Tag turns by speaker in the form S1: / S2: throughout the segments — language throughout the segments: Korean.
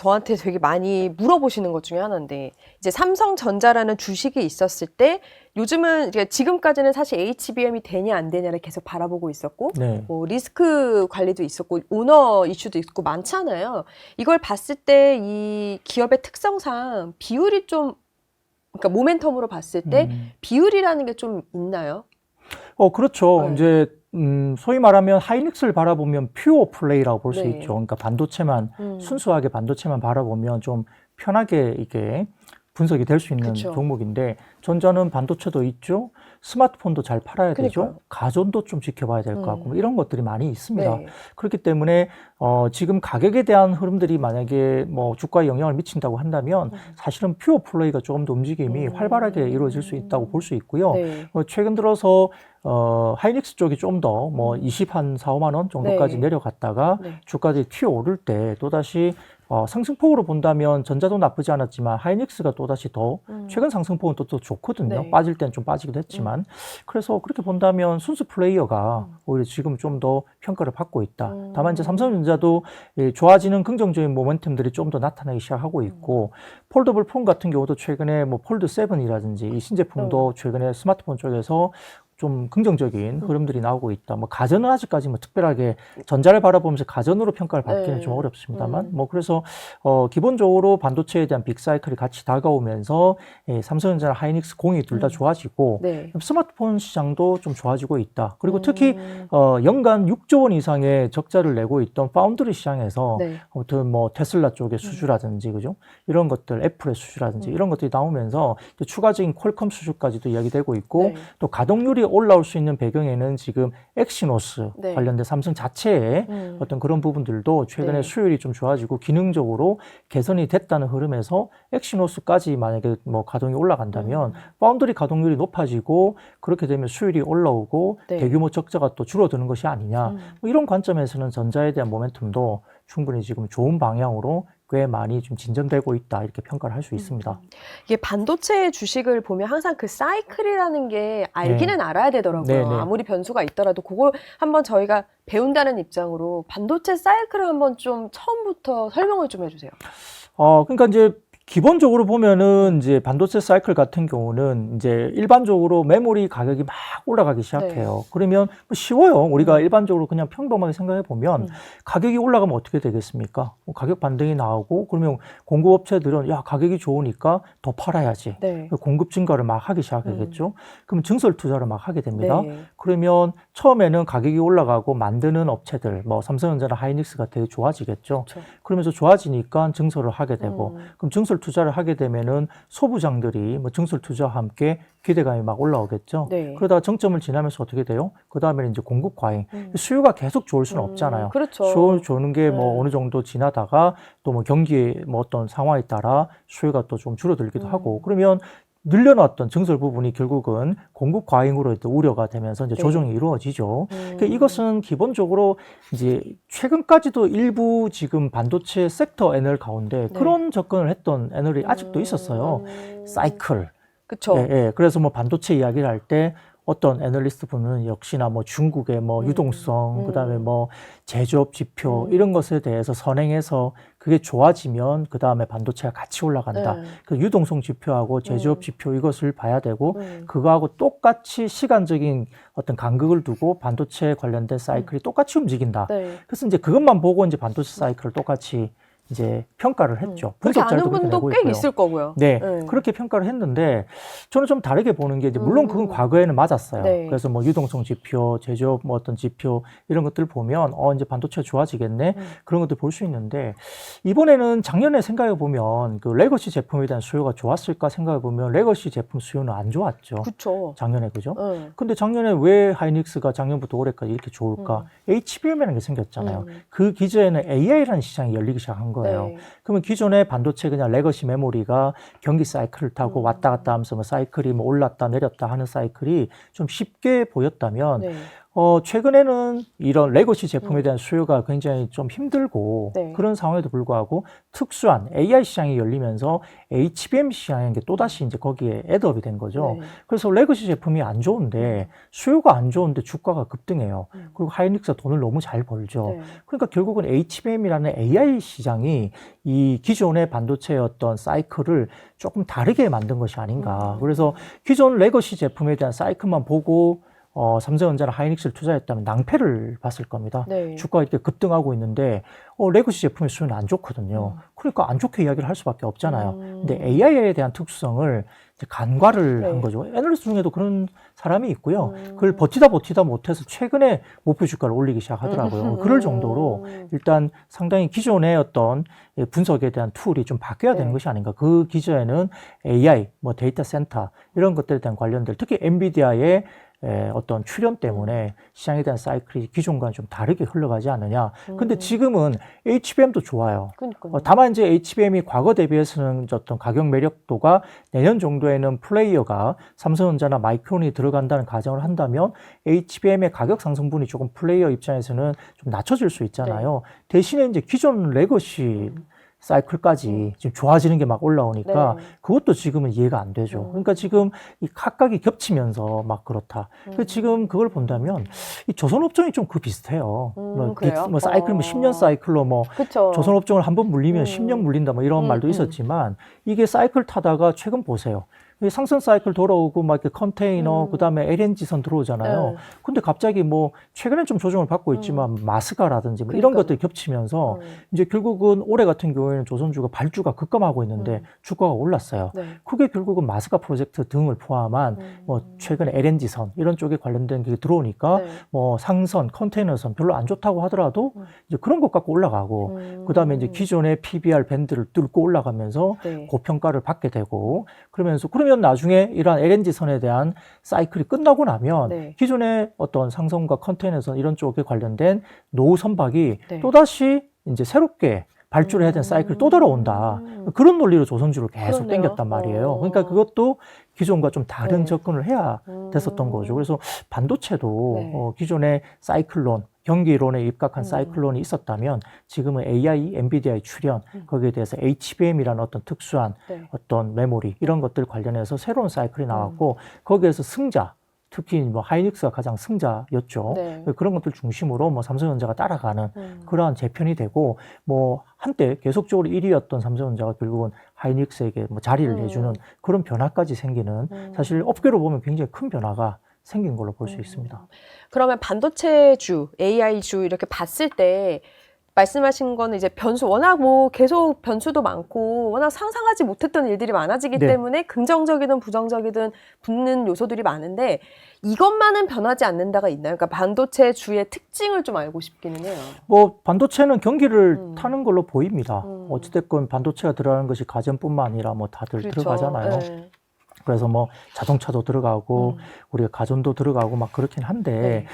S1: 저한테 되게 많이 물어보시는 것 중에 하나인데 이제 삼성전자라는 주식이 있었을 때 요즘은 지금까지는 사실 HBM이 되냐 안 되냐를 계속 바라보고 있었고
S2: 네.
S1: 뭐 리스크 관리도 있었고 오너 이슈도 있고 많잖아요. 이걸 봤을 때 이 기업의 특성상 비율이 좀 그러니까 모멘텀으로 봤을 때 비율이라는 게 좀 있나요?
S2: 그렇죠.
S1: 네.
S2: 이제 소위 말하면 하이닉스를 바라보면 퓨어 플레이라고 볼 수
S1: 네.
S2: 있죠. 그러니까 반도체만 순수하게 반도체만 바라보면 좀 편하게 이게 분석이 될 수 있는
S1: 그쵸.
S2: 종목인데 전자는 반도체도 있죠. 스마트폰도 잘 팔아야 되죠.
S1: 그러니까요.
S2: 가전도 좀 지켜봐야 될 것 같고 뭐 이런 것들이 많이 있습니다.
S1: 네.
S2: 그렇기 때문에 지금 가격에 대한 흐름들이 만약에 뭐 주가에 영향을 미친다고 한다면 사실은 퓨어 플레이가 조금 더 움직임이 활발하게 이루어질 수 있다고 볼 수 있고요.
S1: 네.
S2: 최근 들어서 하이닉스 쪽이 좀 더 뭐 20한 4, 5만 원 정도까지
S1: 네.
S2: 내려갔다가
S1: 네.
S2: 주가들이 튀어오를 때 또다시 상승폭으로 본다면 전자도 나쁘지 않았지만 하이닉스가 또다시 더 최근 상승폭은 또 좋거든요.
S1: 네.
S2: 빠질 땐 좀 빠지기도 했지만 그래서 그렇게 본다면 순수 플레이어가 오히려 지금 좀 더 평가를 받고 있다. 다만 이제 삼성전자도 좋아지는 긍정적인 모멘텀들이 좀 더 나타나기 시작하고 있고 폴더블 폰 같은 경우도 최근에 뭐 폴드 7이라든지 이 신제품도 최근에 스마트폰 쪽에서 좀 긍정적인 흐름들이 나오고 있다. 뭐 가전은 아직까지 뭐 특별하게 전자를 바라보면서 가전으로 평가를 받기는
S1: 네.
S2: 좀 어렵습니다만 뭐 그래서 기본적으로 반도체에 대한 빅사이클이 같이 다가오면서 삼성전자나 하이닉스 공이 둘 다 좋아지고
S1: 네.
S2: 스마트폰 시장도 좀 좋아지고 있다. 그리고 특히 연간 6조 원 이상의 적자를 내고 있던 파운드리 시장에서
S1: 네.
S2: 아무튼 뭐 테슬라 쪽의 수주라든지 그죠? 이런 것들 애플의 수주라든지 이런 것들이 나오면서 추가적인 퀄컴 수주까지도 이야기되고 있고
S1: 네.
S2: 또 가동률이 올라올 수 있는 배경에는 지금 엑시노스
S1: 네.
S2: 관련된 삼성 자체의 어떤 그런 부분들도 최근에
S1: 네.
S2: 수율이 좀 좋아지고 기능적으로 개선이 됐다는 흐름에서 엑시노스까지 만약에 뭐 가동이 올라간다면 파운드리 가동률이 높아지고 그렇게 되면 수율이 올라오고
S1: 네.
S2: 대규모 적자가 또 줄어드는 것이 아니냐 뭐 이런 관점에서는 전자에 대한 모멘텀도 충분히 지금 좋은 방향으로 꽤 많이 좀 진전되고 있다 이렇게 평가를 할 수 있습니다.
S1: 이게 반도체 주식을 보면 항상 그 사이클이라는 게 알기는 알아야 되더라고요.
S2: 네, 네.
S1: 아무리 변수가 있더라도 그걸 한번 저희가 배운다는 입장으로 반도체 사이클을 한번 좀 처음부터 설명을 좀 해주세요.
S2: 그러니까 이제 기본적으로 보면은 이제 반도체 사이클 같은 경우는 이제 일반적으로 메모리 가격이 막 올라가기 시작해요. 그러면 뭐 쉬워요. 우리가 일반적으로 그냥 평범하게 생각해 보면 가격이 올라가면 어떻게 되겠습니까? 가격 반등이 나오고 그러면 공급업체들은 야, 가격이 좋으니까 더 팔아야지.
S1: 네.
S2: 공급 증가를 막 하기 시작하겠죠. 그럼 증설 투자를 막 하게 됩니다.
S1: 네.
S2: 그러면 처음에는 가격이 올라가고 만드는 업체들, 뭐 삼성전자나 하이닉스가 되게 좋아지겠죠.
S1: 그렇죠.
S2: 그러면서 좋아지니까 증설을 하게 되고 그럼 증설 투자를 하게 되면은 소부장들이 뭐 증설 투자와 함께 기대감이 막 올라오겠죠.
S1: 네.
S2: 그러다가 정점을 지나면서 어떻게 돼요? 그 다음에는 이제 공급 과잉. 수요가 계속 좋을 수는 없잖아요.
S1: 그렇죠.
S2: 수요 좋은 게 뭐 어느 정도 지나다가 또 뭐 경기의 뭐 어떤 상황에 따라 수요가 또 좀 줄어들기도 하고 그러면 늘려놨던 증설 부분이 결국은 공급 과잉으로 우려가 되면서 이제 조정이 이루어지죠. 그러니까 이것은 기본적으로 이제 최근까지도 일부 지금 반도체 섹터 애널 가운데 그런 접근을 했던 애널이 아직도 있었어요. 사이클.
S1: 그렇죠.
S2: 예. 그래서 뭐 반도체 이야기를 할 때 어떤 애널리스트 분은 역시나 뭐 중국의 뭐 유동성, 그다음에 뭐 제조업 지표 이런 것에 대해서 선행해서 그게 좋아지면 그다음에 반도체가 같이 올라간다. 그 유동성 지표하고 제조업 지표 이것을 봐야 되고 그거하고 똑같이 시간적인 어떤 간극을 두고 반도체 관련된 사이클이 똑같이 움직인다.
S1: 네.
S2: 그래서 이제 그것만 보고 이제 반도체 사이클을 똑같이 이제 평가를 했죠.
S1: 그렇게 아는
S2: 분석자들도 그렇게
S1: 분도
S2: 내고
S1: 꽤
S2: 있고요.
S1: 있을 거고요.
S2: 네, 그렇게 평가를 했는데 저는 좀 다르게 보는 게 이제 물론 그건 과거에는 맞았어요.
S1: 네.
S2: 그래서 뭐 유동성 지표, 제조업 뭐 어떤 지표 이런 것들 보면 이제 반도체가 좋아지겠네 그런 것들 볼 수 있는데 이번에는 작년에 생각해 보면 그 레거시 제품에 대한 수요가 좋았을까 생각해 보면 레거시 제품 수요는 안 좋았죠.
S1: 그렇죠.
S2: 작년에 그죠? 근데 작년에 왜 하이닉스가 작년부터 올해까지 이렇게 좋을까? HBM이라는 게 생겼잖아요. 그 기저에는 AI라는 시장이 열리기 시작한 거예요.
S1: 네.
S2: 그러면 기존의 반도체 그냥 레거시 메모리가 경기 사이클을 타고 왔다 갔다 하면서 뭐 사이클이 뭐 올랐다 내렸다 하는 사이클이 좀 쉽게 보였다면
S1: 네.
S2: 최근에는 이런 레거시 제품에 대한 수요가 굉장히 좀 힘들고
S1: 네.
S2: 그런 상황에도 불구하고 특수한 AI 시장이 열리면서 HBM 시장이 또다시 이제 거기에 애드업이 된 거죠.
S1: 네.
S2: 그래서 레거시 제품이 안 좋은데 수요가 안 좋은데 주가가 급등해요. 그리고 하이닉스가 돈을 너무 잘 벌죠.
S1: 네.
S2: 그러니까 결국은 HBM이라는 AI 시장이 이 기존의 반도체의 어떤 사이클을 조금 다르게 만든 것이 아닌가. 그래서 기존 레거시 제품에 대한 사이클만 보고 삼성전자나 하이닉스를 투자했다면 낭패를 봤을 겁니다.
S1: 네.
S2: 주가가 이렇게 급등하고 있는데 레거시 제품의 수요는 안 좋거든요. 그러니까 안 좋게 이야기를 할 수밖에 없잖아요. 근데 AI에 대한 특수성을 이제 간과를
S1: 네.
S2: 한 거죠. 애널리스트 중에도 그런 사람이 있고요. 그걸 버티다 못해서 최근에 목표 주가를 올리기 시작하더라고요. 그럴 정도로 일단 상당히 기존의 어떤 분석에 대한 툴이 좀 바뀌어야 되는
S1: 네.
S2: 것이 아닌가. 그 기저에는 AI, 뭐 데이터 센터 이런 것들에 대한 관련들, 특히 엔비디아의 어떤 출현 때문에 시장에 대한 사이클이 기존과는 좀 다르게 흘러가지 않느냐. 근데 지금은 HBM도 좋아요.
S1: 그러니까요.
S2: 다만 이제 HBM이 과거 대비해서는 어떤 가격 매력도가 내년 정도에는 플레이어가 삼성전자나 마이크론이 들어간다는 가정을 한다면 HBM의 가격 상승분이 조금 플레이어 입장에서는 좀 낮춰질 수 있잖아요. 대신에 이제 기존 레거시 사이클까지 지금 좋아지는 게 막 올라오니까
S1: 네.
S2: 그것도 지금은 이해가 안 되죠. 그러니까 지금 이 각각이 겹치면서 막 그렇다. 그래서 지금 그걸 본다면 이 조선업종이 좀 그 비슷해요.
S1: 그래요?
S2: 뭐 사이클 뭐 10년 사이클로 뭐
S1: 그쵸.
S2: 조선업종을 한 번 물리면 10년 물린다 뭐 이런 말도 있었지만 이게 사이클 타다가 최근 보세요. 이 상승 사이클 돌아오고 막 이렇게 컨테이너 그다음에 LNG선 들어오잖아요.
S1: 네.
S2: 근데 갑자기 뭐 최근엔 좀 조정을 받고 있지만 마스가라든지 뭐 이런
S1: 그러니까요.
S2: 것들이 겹치면서 이제 결국은 올해 같은 경우에는 조선주가 발주가 급감하고 있는데 주가가 올랐어요.
S1: 네.
S2: 그게 결국은 마스가 프로젝트 등을 포함한 뭐 최근에 LNG선 이런 쪽에 관련된 게 들어오니까
S1: 네.
S2: 뭐 상선, 컨테이너선 별로 안 좋다고 하더라도 이제 그런 것 갖고 올라가고 그다음에 이제 기존의 PBR 밴드를 뚫고 올라가면서
S1: 네.
S2: 고평가를 받게 되고 그러면 나중에 이러한 LNG선에 대한 사이클이 끝나고 나면
S1: 네.
S2: 기존의 어떤 상선과 컨테이너선 이런 쪽에 관련된 노후 선박이
S1: 네.
S2: 또다시 이제 새롭게 발주를 해야 되는 사이클이 또 돌아온다. 그런 논리로 조선주를 계속
S1: 그러네요.
S2: 당겼단 말이에요. 그러니까 그것도 기존과 좀 다른
S1: 네.
S2: 접근을 해야 됐었던 거죠. 그래서 반도체도
S1: 네.
S2: 기존의 사이클론, 경기론에 입각한 사이클론이 있었다면 지금은 AI, 엔비디아의 출현, 거기에 대해서 HBM이라는 어떤 특수한
S1: 네.
S2: 어떤 메모리 이런 것들 관련해서 새로운 사이클이 나왔고 거기에서 승자, 특히 뭐 하이닉스가 가장 승자였죠.
S1: 네.
S2: 그런 것들 중심으로 뭐 삼성전자가 따라가는 그러한 재편이 되고 뭐 한때 계속적으로 1위였던 삼성전자가 결국은 하이닉스에게 뭐 자리를 내주는 그런 변화까지 생기는 사실 업계로 보면 굉장히 큰 변화가 생긴 걸로 볼 수 있습니다.
S1: 그러면 반도체주, AI주 이렇게 봤을 때 말씀하신 거는 이제 변수, 워낙 뭐 계속 변수도 많고 워낙 상상하지 못했던 일들이 많아지기
S2: 네.
S1: 때문에 긍정적이든 부정적이든 붙는 요소들이 많은데 이것만은 변하지 않는다가 있나요? 그러니까 반도체주의 특징을 좀 알고 싶기는 해요.
S2: 뭐 반도체는 경기를 타는 걸로 보입니다. 어찌됐건 반도체가 들어가는 것이 가전뿐만 아니라 뭐 다들 들어가잖아요.
S1: 네.
S2: 그래서 뭐 자동차도 들어가고 우리가 가전도 들어가고 막 그렇긴 한데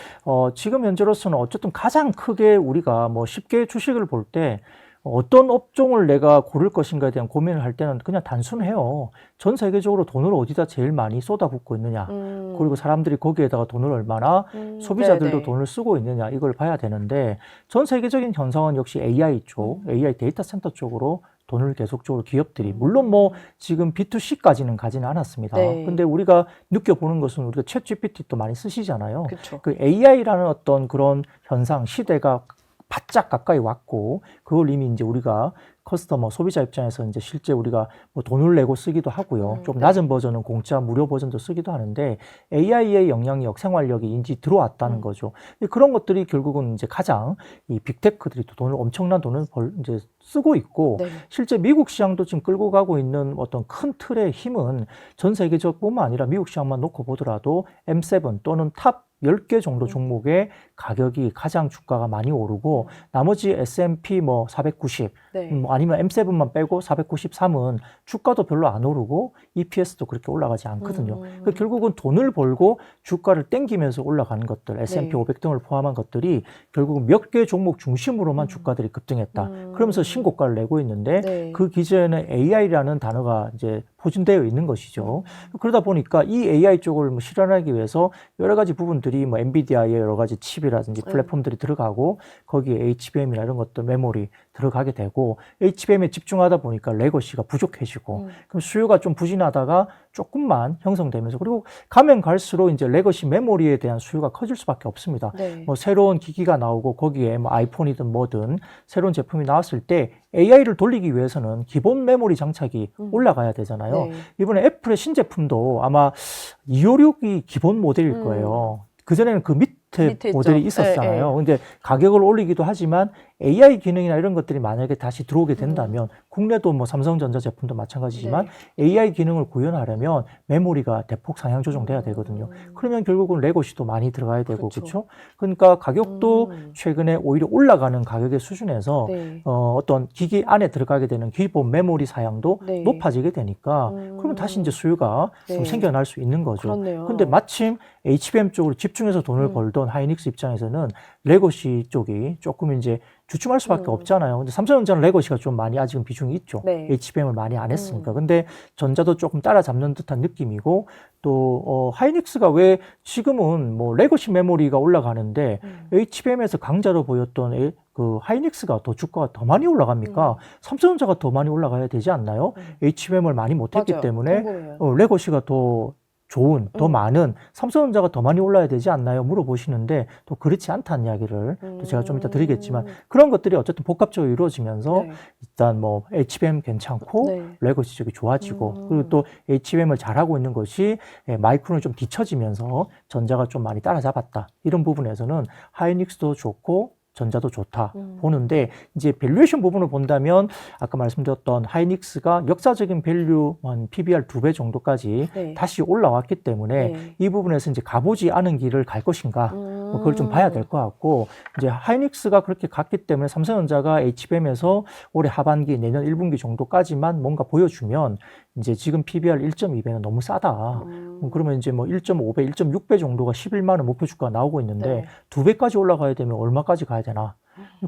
S2: 지금 현재로서는 어쨌든 가장 크게 우리가 뭐 쉽게 주식을 볼 때 어떤 업종을 내가 고를 것인가에 대한 고민을 할 때는 그냥 단순해요. 전 세계적으로 돈을 어디다 제일 많이 쏟아붓고 있느냐. 그리고 사람들이 거기에다가 돈을 얼마나 소비자들도
S1: 네네.
S2: 돈을 쓰고 있느냐 이걸 봐야 되는데 전 세계적인 현상은 역시 AI 쪽, AI 데이터 센터 쪽으로 돈을 계속적으로 기업들이 물론 뭐 지금 B2C까지는 가지는 않았습니다.
S1: 네.
S2: 근데 우리가 느껴보는 것은 우리가 챗 GPT도 많이 쓰시잖아요.
S1: 그쵸.
S2: 그 AI라는 어떤 그런 현상 시대가 바짝 가까이 왔고 그걸 이미 이제 우리가 커스터머 소비자 입장에서 이제 실제 우리가 뭐 돈을 내고 쓰기도 하고요. 좀 낮은 버전은 공짜 무료 버전도 쓰기도 하는데 AI의 영향력, 생활력이 이제 들어왔다는 거죠. 그런 것들이 결국은 이제 가장 이 빅테크들이 돈을 엄청난 돈을 이제 쓰고 있고
S1: 네.
S2: 실제 미국 시장도 지금 끌고 가고 있는 어떤 큰 틀의 힘은 전 세계적뿐만 아니라 미국 시장만 놓고 보더라도 M7 또는 탑 10개 정도 종목의 가격이 가장 주가가 많이 오르고 나머지 S&P 뭐 490
S1: 네.
S2: 뭐 아니면 M7만 빼고 493은 주가도 별로 안 오르고 EPS도 그렇게 올라가지 않거든요. 그러니까 결국은 돈을 벌고 주가를 땡기면서 올라가는 것들 S&P
S1: 네.
S2: 500 등을 포함한 것들이 결국은 몇 개 종목 중심으로만 주가들이 급등했다. 그러면서 신고가를 내고 있는데
S1: 네.
S2: 그 기저에는 AI라는 단어가 이제 포진되어 있는 것이죠. 그러다 보니까 이 AI 쪽을 뭐 실현하기 위해서 여러 가지 부분들이 뭐 엔비디아의 여러 가지 칩이라든지 플랫폼들이 들어가고 거기에 HBM이나 이런 것들 메모리 들어가게 되고 HBM에 집중하다 보니까 레거시가 부족해지고 그럼 수요가 좀 부진하다가 조금만 형성되면서 그리고 가면 갈수록 이제 레거시 메모리에 대한 수요가 커질 수밖에 없습니다.
S1: 네.
S2: 뭐 새로운 기기가 나오고 거기에 뭐 아이폰이든 뭐든 새로운 제품이 나왔을 때 AI를 돌리기 위해서는 기본 메모리 장착이 올라가야 되잖아요.
S1: 네.
S2: 이번에 애플의 신제품도 아마 256이 기본 모델일 거예요. 그전에는 그 밑에 모델이
S1: 있죠.
S2: 있었잖아요.
S1: 네.
S2: 근데 가격을 올리기도 하지만 AI 기능이나 이런 것들이 만약에 다시 들어오게 된다면 국내도 뭐 삼성전자 제품도 마찬가지지만 AI 기능을 구현하려면 메모리가 대폭 상향 조정돼야 되거든요. 그러면 결국은 레고시도 많이 들어가야 되고 그렇죠. 그러니까 가격도 최근에 오히려 올라가는 가격의 수준에서
S1: 네.
S2: 어떤 기기 안에 들어가게 되는 기본 메모리 사양도
S1: 네.
S2: 높아지게 되니까 그러면 다시 이제 수요가 좀 생겨날 수 있는 거죠.
S1: 그렇네요.
S2: 근데 마침 HBM 쪽으로 집중해서 돈을 벌던 하이닉스 입장에서는 레거시 쪽이 조금 이제 주춤할 수밖에 없잖아요. 근데 삼성전자는 레거시가 좀 많이 아직은 비중이 있죠.
S1: 네.
S2: HBM을 많이 안 했으니까. 근데 전자도 조금 따라잡는 듯한 느낌이고 또 하이닉스가 왜 지금은 뭐 레거시 메모리가 올라가는데 HBM에서 강자로 보였던 그 하이닉스가 더 주가가 더 많이 올라갑니까? 삼성전자가 더 많이 올라가야 되지 않나요? HBM을 많이 못했기
S1: 맞아요.
S2: 때문에
S1: 궁금해요.
S2: 레거시가 더 좋은, 더 많은 삼성전자가 더 많이 올라야 되지 않나요? 물어보시는데 또 그렇지 않다는 이야기를 또 제가 좀 이따 드리겠지만 그런 것들이 어쨌든 복합적으로 이루어지면서 일단 뭐 HBM 괜찮고 레거시 쪽이 좋아지고 그리고 또 HBM을 잘하고 있는 것이 마이크론이 좀 뒤처지면서 전자가 좀 많이 따라잡았다. 이런 부분에서는 하이닉스도 좋고 전자도 좋다 보는데 이제 밸류에이션 부분을 본다면 아까 말씀드렸던 하이닉스가 역사적인 밸류 한 PBR 2배 정도까지 다시 올라왔기 때문에 이 부분에서 이제 가보지 않은 길을 갈 것인가 뭐 그걸 좀 봐야 될 것 같고 이제 하이닉스가 그렇게 갔기 때문에 삼성전자가 HBM에서 올해 하반기 내년 1분기 정도까지만 뭔가 보여주면 이제 지금 PBR 1.2배는 너무 싸다. 그러면 이제 뭐 1.5배, 1.6배 정도가 11만 원 목표 주가가 나오고 있는데 2배까지 올라가야 되면 얼마까지 가야 되나?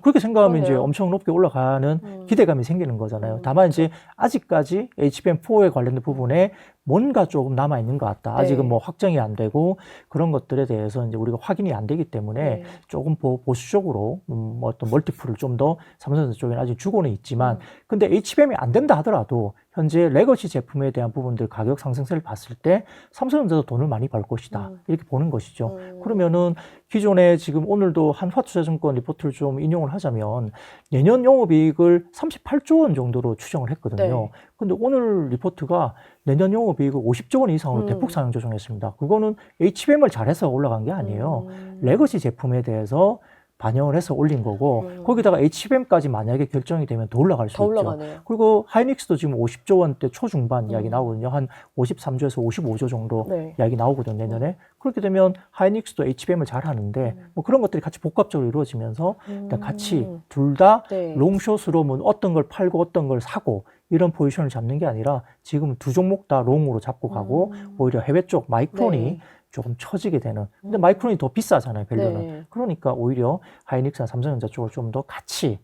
S2: 그렇게 생각하면 이제 엄청 높게 올라가는 기대감이 생기는 거잖아요. 다만 이제 아직까지 HBM4에 관련된 부분에 뭔가 조금 남아 있는 것 같다. 아직은 뭐 확정이 안 되고 그런 것들에 대해서 이제 우리가 확인이 안 되기 때문에 조금 보수적으로 어떤 멀티플을 좀 더 삼성전자 쪽에는 아직 주고는 있지만 근데 HBM이 안 된다 하더라도 현재 레거시 제품에 대한 부분들 가격 상승세를 봤을 때 삼성전자도 돈을 많이 벌 것이다. 이렇게 보는 것이죠. 그러면은 기존에 지금 오늘도 한화투자증권 리포트를 좀 인용을 하자면 내년 영업이익을 38조 원 정도로 추정을 했거든요. 근데 오늘 리포트가 내년 영업이익을 50조 원 이상으로 대폭 상향 조정했습니다. 그거는 HBM을 잘해서 올라간 게 아니에요. 레거시 제품에 대해서 반영을 해서 올린 거고 거기다가 HBM까지 만약에 결정이 되면 더 올라갈 수 있죠.
S1: 올라가네요.
S2: 그리고 하이닉스도 지금 50조 원대 초중반 이야기 나오거든요. 한 53조에서 55조 정도 이야기 나오거든요. 내년에. 그렇게 되면 하이닉스도 HBM을 잘 하는데 뭐 그런 것들이 같이 복합적으로 이루어지면서 일단 같이 둘 다 롱숏으로 뭐 어떤 걸 팔고 어떤 걸 사고 이런 포지션을 잡는 게 아니라 지금 두 종목 다 롱으로 잡고 가고 오히려 해외 쪽 마이크론이 조금 처지게 되는. 근데 마이크론이 더 비싸잖아요, 밸류는. 그러니까 오히려 하이닉스나 삼성전자 쪽을 좀 더 같이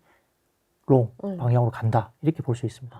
S2: 롱 방향으로 간다. 이렇게 볼 수 있습니다.